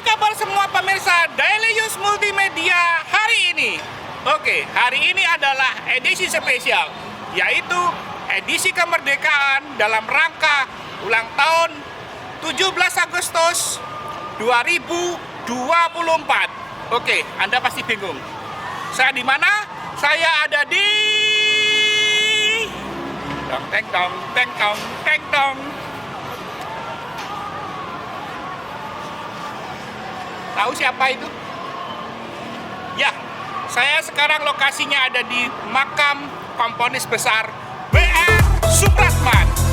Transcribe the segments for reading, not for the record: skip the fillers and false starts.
kabar semua pemirsa Daily News Multimedia hari ini? Oke, hari ini adalah edisi spesial, yaitu edisi kemerdekaan dalam rangka ulang tahun 17 Agustus 2024. Oke, Anda pasti bingung. Saya di mana? Saya ada di teng tong teng tong teng tong. Tahu siapa itu? Ya, saya sekarang lokasinya ada di makam komponis besar W.R. Supratman.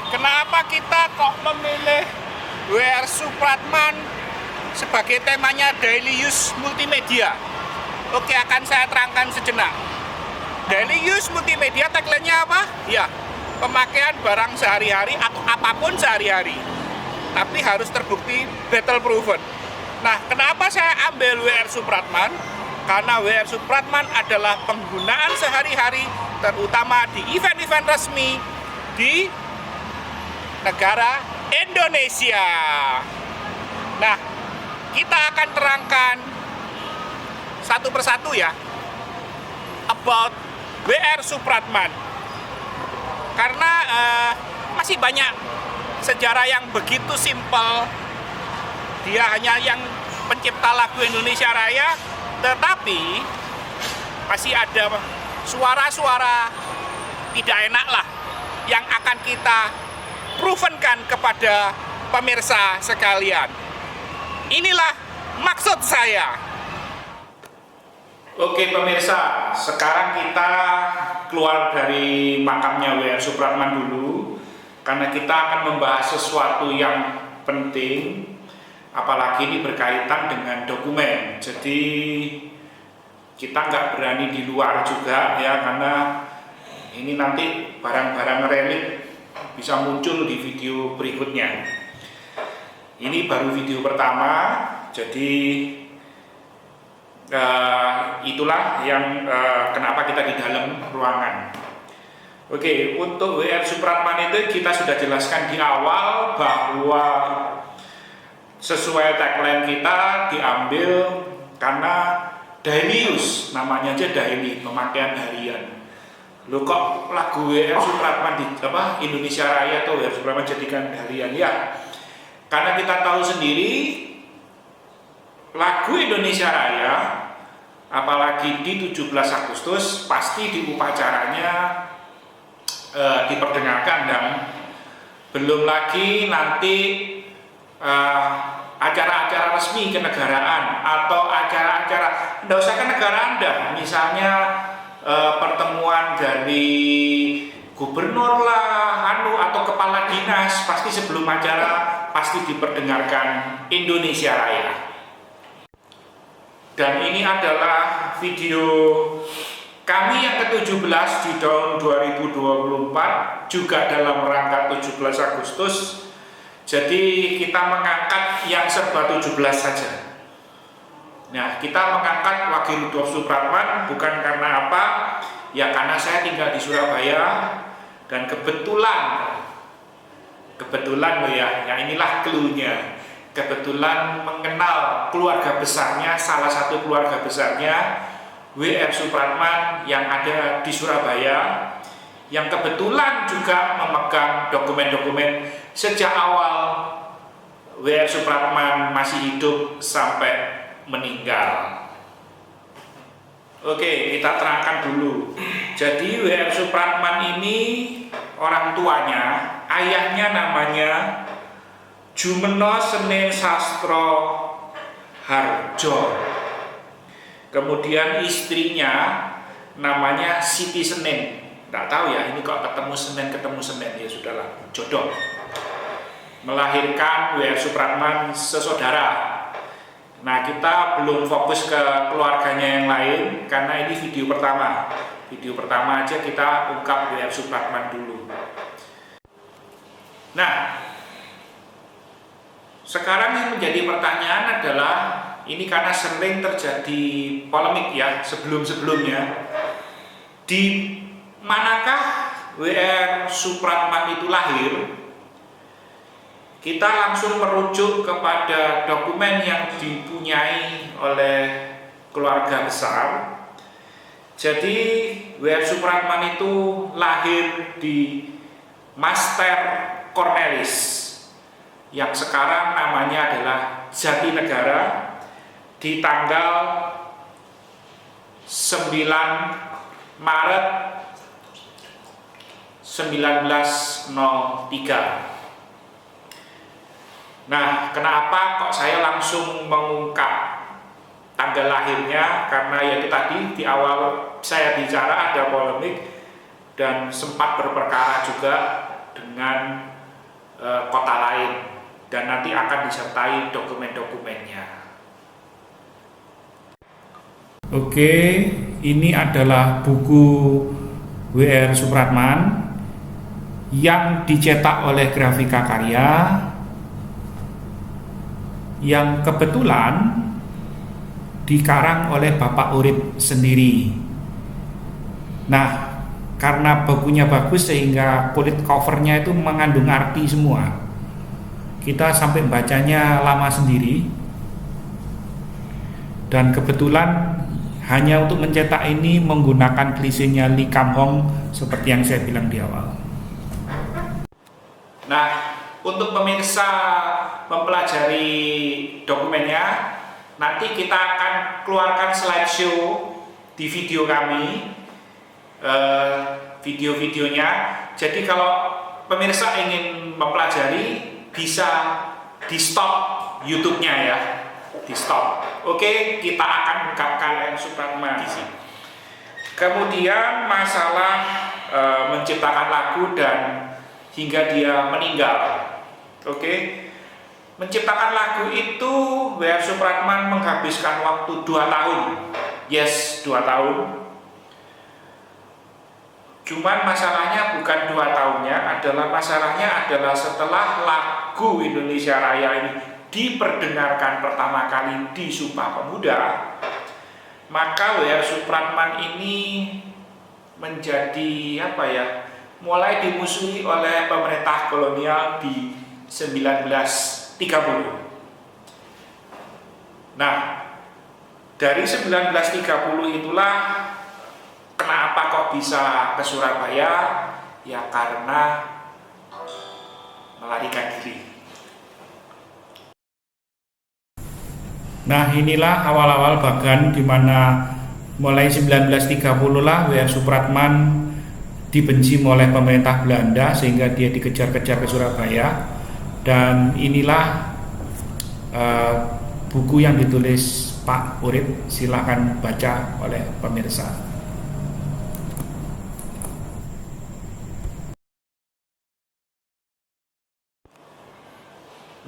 Kenapa kita kok memilih W.R. Supratman sebagai temanya Daily News Multimedia? Oke, akan saya terangkan sejenak. Daily News Multimedia tagline-nya apa? Ya, pemakaian barang sehari-hari atau apapun sehari-hari, tapi harus terbukti battle proven. Nah, kenapa saya ambil W.R. Supratman? Karena W.R. Supratman adalah penggunaan sehari-hari, terutama di event-event resmi di negara Indonesia. Nah, kita akan terangkan satu persatu ya about W.R. Supratman, karena masih banyak sejarah yang begitu simpel. Dia hanya yang pencipta lagu Indonesia Raya, tetapi masih ada suara-suara tidak enak lah yang akan kita provenkan kepada pemirsa sekalian. Inilah maksud saya. Oke pemirsa, sekarang kita keluar dari makamnya W.R. Supratman dulu, karena kita akan membahas sesuatu yang penting, apalagi ini berkaitan dengan dokumen. Jadi kita nggak berani di luar juga ya, karena ini nanti barang-barang relik bisa muncul di video berikutnya. Ini baru video pertama, jadi itulah yang kenapa kita di dalam ruangan. Oke, untuk W.R. Supratman itu kita sudah jelaskan di awal bahwa sesuai tagline kita diambil karena daily use, namanya aja daily, pemakaian harian. Loh kok lagu W.R. Supratman di Indonesia Raya atau W.R. Supratman jadikan harian? Ya, karena kita tahu sendiri lagu Indonesia Raya, apalagi di 17 Agustus pasti di upacaranya diperdengarkan, dan belum lagi nanti acara-acara resmi kenegaraan atau acara-acara, tidak usah kenegaraan dah, misalnya pertemuan dari gubernur lah, atau kepala dinas, pasti sebelum acara pasti diperdengarkan Indonesia Raya. Dan ini adalah video kami yang ke-17 di tahun 2024, juga dalam rangka 17 Agustus. Jadi kita mengangkat yang serba 17 saja. Nah, kita mengangkat Wakil Rudolf Supratman bukan karena apa? Ya karena saya tinggal di Surabaya dan kebetulan loh ya, inilah clue-nya. Kebetulan mengenal keluarga besarnya, salah satu keluarga besarnya W.R. Supratman yang ada di Surabaya, yang kebetulan juga memegang dokumen-dokumen sejak awal W.R. Supratman masih hidup sampai meninggal. Oke, kita terangkan dulu. Jadi W.R. Supratman ini orang tuanya, ayahnya namanya Jumeno Senen Sastro Harjo. Kemudian istrinya namanya Siti Senen. Nggak tahu ya, ini kok ketemu Senen, ya sudahlah, jodoh. Melahirkan W.R. Supratman sesaudara. Nah, kita belum fokus ke keluarganya yang lain karena ini video pertama. Video pertama aja kita ungkap W.R. Supratman dulu. Nah, sekarang yang menjadi pertanyaan adalah, ini karena sering terjadi polemik ya sebelum-sebelumnya, di manakah W.R. Supratman itu lahir? Kita langsung merujuk kepada dokumen yang dipunyai oleh keluarga besar. Jadi W.R. Supratman itu lahir di Master Cornelis, yang sekarang namanya adalah Jatinegara, di tanggal 9 Maret 1903. Nah, kenapa kok saya langsung mengungkap tanggal lahirnya? Karena ya itu tadi di awal saya bicara ada polemik dan sempat berperkara juga dengan kota lain, dan nanti akan disertai dokumen-dokumennya. Oke, ini adalah buku W.R. Supratman yang dicetak oleh Grafika Karya, yang kebetulan dikarang oleh Bapak Urip sendiri. Nah, karena bukunya bagus sehingga kulit covernya itu mengandung arti semua. Kita sampai bacanya lama sendiri. Dan kebetulan hanya untuk mencetak ini menggunakan klisenya Lee Kam Hong seperti yang saya bilang di awal. Nah, untuk pemirsa mempelajari dokumennya, nanti kita akan keluarkan slideshow di video kami, video-videonya. Jadi kalau pemirsa ingin mempelajari, bisa di stop YouTube-nya ya, di stop. Oke, kita akan ungkapkan W.R. Supratman di sini. Kemudian masalah menciptakan lagu dan hingga dia meninggal. Oke, menciptakan lagu itu W.R. Supratman menghabiskan waktu 2 tahun. Yes, 2 tahun. Cuman masalahnya bukan 2 tahunnya, masalahnya adalah setelah lagu Indonesia Raya ini diperdengarkan pertama kali di Sumpah Pemuda, maka W.R. Supratman ini menjadi mulai dimusuhi oleh pemerintah kolonial di 1930. Nah, dari 1930 itulah kenapa kok bisa ke Surabaya? Ya karena melarikan diri. Nah, inilah awal-awal bagan di mana mulai 1930 lah W.R. Supratman dibenci oleh pemerintah Belanda sehingga dia dikejar-kejar ke Surabaya. Dan inilah buku yang ditulis Pak Urip, silahkan baca oleh pemirsa.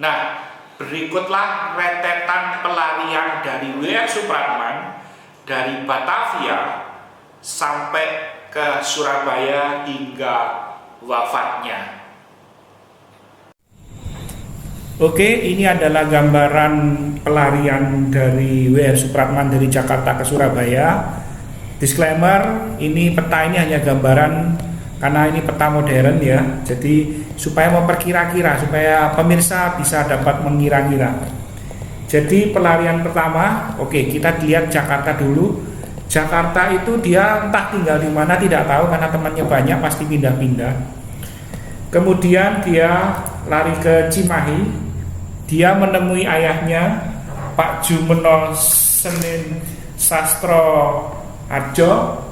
Nah, berikutlah rentetan pelarian dari W.R. Supratman dari Batavia sampai ke Surabaya hingga wafatnya. Oke, ini adalah gambaran pelarian dari W.R. Supratman dari Jakarta ke Surabaya. Disclaimer, ini peta ini hanya gambaran karena ini peta modern ya. Jadi supaya memperkira-kira, supaya pemirsa bisa dapat mengira-ngira. Jadi pelarian pertama, oke, kita lihat Jakarta dulu. Jakarta itu dia entah tinggal di mana tidak tahu karena temannya banyak, pasti pindah-pindah. Kemudian dia lari ke Cimahi. Dia menemui ayahnya Pak Jumeno Senin Sastro Harjo,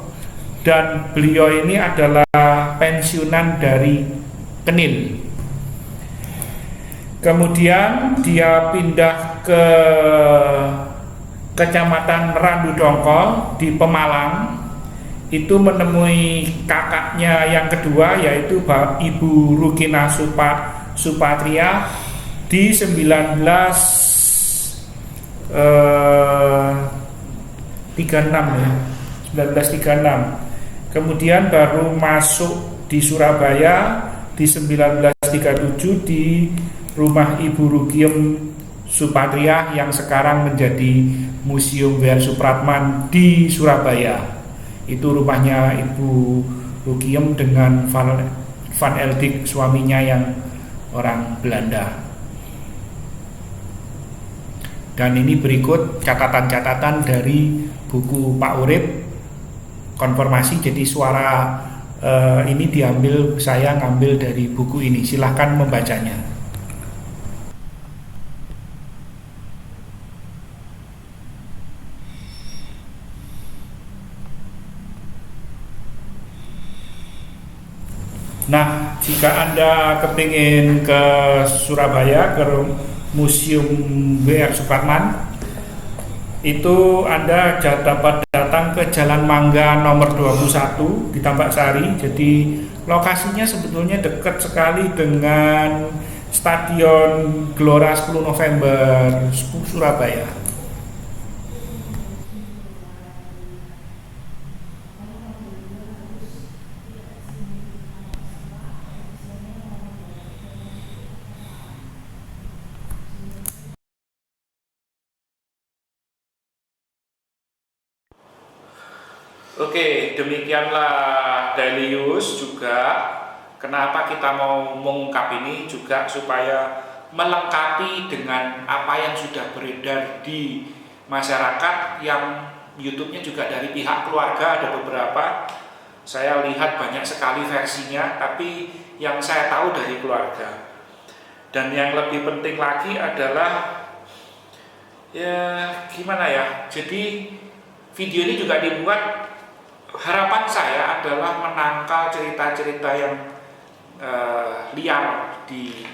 dan beliau ini adalah pensiunan dari Kenil. Kemudian dia pindah ke Kecamatan Randu Dongkol di Pemalang. Itu menemui kakaknya yang kedua yaitu Ibu Rukina Supatria di 1936 ya. 1936. kemudian baru masuk di Surabaya di 1937 di rumah Ibu Rugiem Supatria yang sekarang menjadi Museum W.R. Supratman di Surabaya. Itu rumahnya Ibu Rugiem dengan Van Eldik suaminya yang orang Belanda. Dan ini berikut catatan-catatan dari buku Pak Urip konfirmasi. Jadi suara ini diambil, saya ngambil dari buku ini. Silahkan membacanya. Nah, jika Anda kepingin ke Surabaya, ke Museum W.R. Supratman, itu Anda dapat datang ke Jalan Mangga nomor 21 di Tambak Sari. Jadi lokasinya sebetulnya dekat sekali dengan Stadion Gelora 10 November Surabaya. Oke, demikianlah Daily News juga. Kenapa kita mau mengungkap ini juga supaya melengkapi dengan apa yang sudah beredar di masyarakat, yang YouTube-nya juga dari pihak keluarga ada beberapa. Saya lihat banyak sekali versinya, tapi yang saya tahu dari keluarga. Dan yang lebih penting lagi adalah ya gimana ya. Jadi video ini juga dibuat, harapan saya adalah menangkal cerita-cerita yang liar di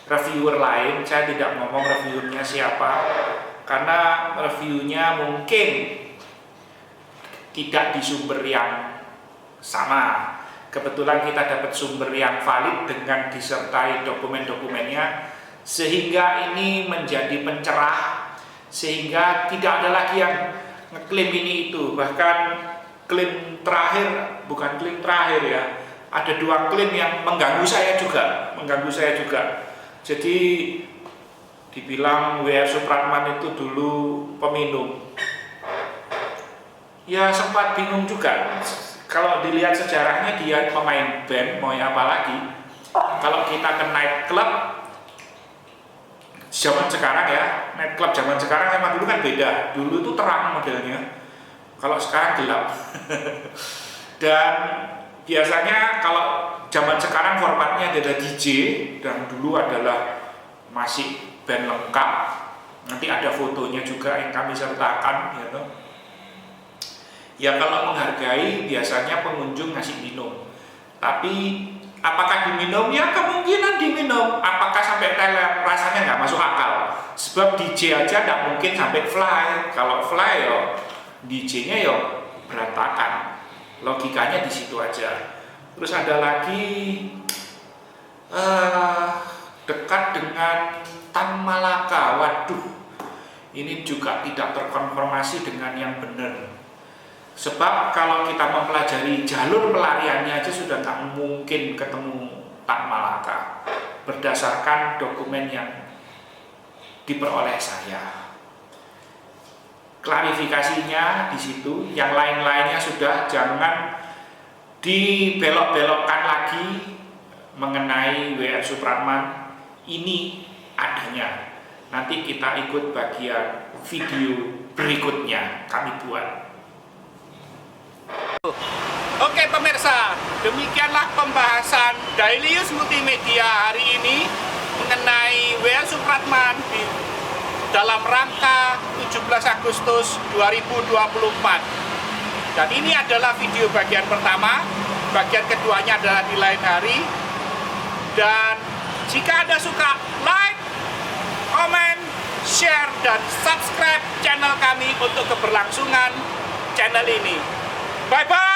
reviewer lain. Saya tidak ngomong reviewernya siapa, karena reviewnya mungkin tidak di sumber yang sama. Kebetulan kita dapat sumber yang valid dengan disertai dokumen-dokumennya, sehingga ini menjadi pencerah, sehingga tidak ada lagi yang ngeklaim ini itu. Bahkan klaim terakhir, bukan klaim terakhir ya, ada 2 klaim yang mengganggu saya juga. Jadi dibilang W.R. Supratman itu dulu peminum. Ya sempat bingung juga. Kalau dilihat sejarahnya dia pemain band, mau apa lagi. Kalau kita ke night club zaman sekarang ya, night club zaman sekarang sama dulu kan beda. Dulu itu terang modelnya, kalau sekarang gelap. Dan biasanya kalau zaman sekarang formatnya ada DJ, dan dulu adalah masih band lengkap. Nanti ada fotonya juga yang kami sertakan, ya toh. Ya kalau menghargai biasanya pengunjung ngasih minum. Tapi apakah diminum? Ya kemungkinan diminum. Apakah sampai teler? Rasanya nggak masuk akal. Sebab DJ aja nggak mungkin sampai fly. Kalau fly yo DJ-nya yo berantakan. Logikanya di situ aja. Terus ada lagi dekat dengan Tan Malaka. Waduh, ini juga tidak terkonfirmasi dengan yang benar. Sebab kalau kita mempelajari jalur pelariannya aja sudah tak mungkin ketemu Tan Malaka berdasarkan dokumen yang diperoleh saya. Klarifikasinya di situ, yang lain-lainnya sudah, jangan dibelok-belokkan lagi mengenai W.R. Supratman. Ini adanya. Nanti kita ikut bagian video berikutnya kami buat. Oke pemirsa, demikianlah pembahasan Daily News Multimedia hari ini mengenai W.R. Supratman dalam rangka 17 Agustus 2024. Dan ini adalah video bagian pertama. Bagian keduanya adalah di lain hari. Dan jika Anda suka, like, komen, share, dan subscribe channel kami untuk keberlangsungan channel ini. Bye-bye!